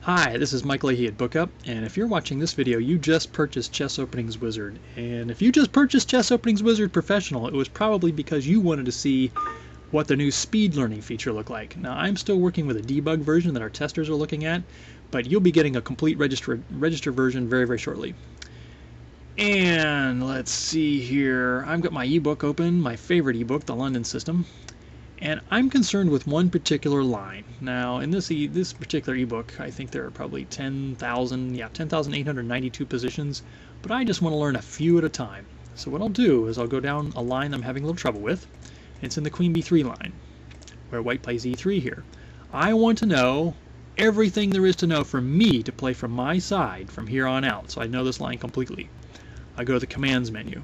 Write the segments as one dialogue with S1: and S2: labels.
S1: Hi, this is Mike Leahy at BookUp, and if you're watching this video, you just purchased Chess Openings Wizard. And if you just purchased Chess Openings Wizard Professional, it was probably because you wanted to see what the new speed learning feature looked like. Now, I'm still working with a debug version that our testers are looking at, but you'll be getting a complete register version very, very shortly. And let's see here. I've got my ebook open, my favorite ebook, The London System. And I'm concerned with one particular line. Now, in this particular ebook, I think there are probably 10,892 positions, but I just want to learn a few at a time. So what I'll do is I'll go down a line I'm having a little trouble with. It's in the Queen B3 line, where white plays E3 here. I want to know everything there is to know for me to play from my side from here on out, so I know this line completely. I go to the Commands menu.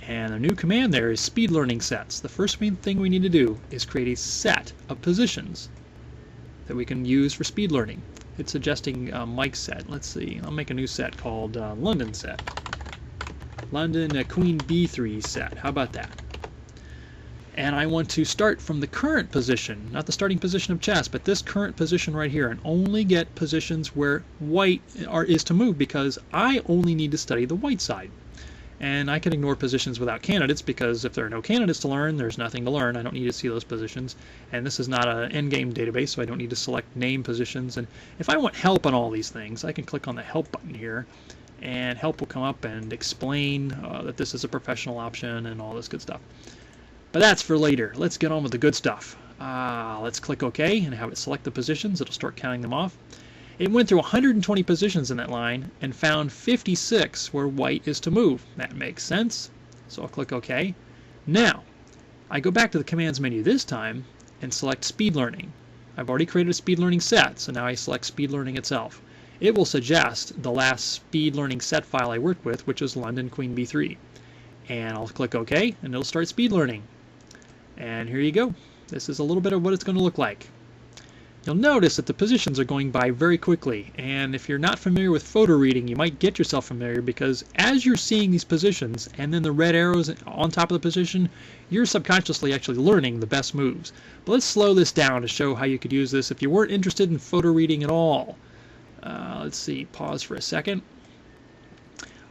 S1: And a new command there is speed learning sets. The first main thing we need to do is create a set of positions that we can use for speed learning. It's suggesting Mike's set. Let's see, I'll make a new set called London set. London Queen B3 set. How about that? And I want to start from the current position, not the starting position of chess, but this current position right here, and only get positions where white is to move, because I only need to study the white side. And I can ignore positions without candidates, because if there are no candidates to learn, there's nothing to learn. I don't need to see those positions. And this is not an endgame database, so I don't need to select name positions. And if I want help on all these things, I can click on the help button here, and help will come up and explain that this is a professional option and all this good stuff. But that's for later. Let's get on with the good stuff. Let's click OK and have it select the positions. It'll start counting them off. It went through 120 positions in that line and found 56 where white is to move. That makes sense. So I'll click OK. Now, I go back to the Commands menu this time and select Speed Learning. I've already created a Speed Learning set, so now I select Speed Learning itself. It will suggest the last Speed Learning set file I worked with, which is London Queen B3. And I'll click OK, and it'll start Speed Learning. And here you go. This is a little bit of what it's going to look like. You'll notice that the positions are going by very quickly, and if you're not familiar with photo reading, you might get yourself familiar, because as you're seeing these positions and then the red arrows on top of the position, you're subconsciously actually learning the best moves. But let's slow this down to show how you could use this if you weren't interested in photo reading at all. Let's see, pause for a second.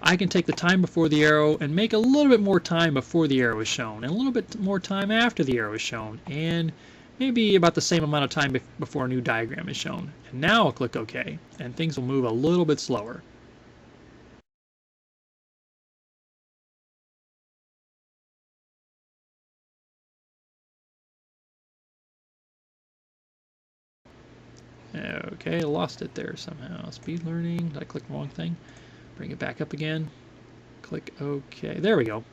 S1: I can take the time before the arrow and make a little bit more time before the arrow is shown, and a little bit more time after the arrow is shown, and maybe about the same amount of time before a new diagram is shown. And now I'll click OK, and things will move a little bit slower. Okay, I lost it there somehow. Speed learning, did I click the wrong thing? Bring it back up again. Click OK. There we go.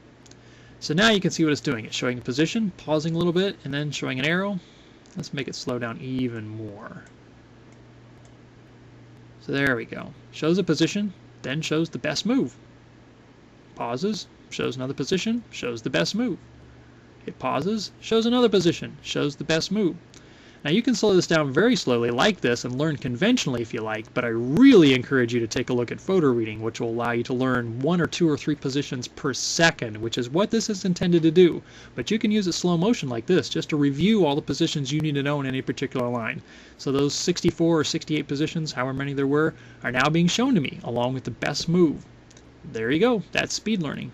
S1: So now you can see what it's doing. It's showing a position, pausing a little bit, and then showing an arrow. Let's make it slow down even more. So there we go. Shows a position, then shows the best move. Pauses, shows another position, shows the best move. It pauses, shows another position, shows the best move. Now you can slow this down very slowly like this and learn conventionally if you like, but I really encourage you to take a look at photo reading, which will allow you to learn 1 or 2 or 3 positions per second, which is what this is intended to do. But you can use it slow motion like this just to review all the positions you need to know in any particular line. So those 64 or 68 positions, however many there were, are now being shown to me along with the best move. There you go. That's speed learning.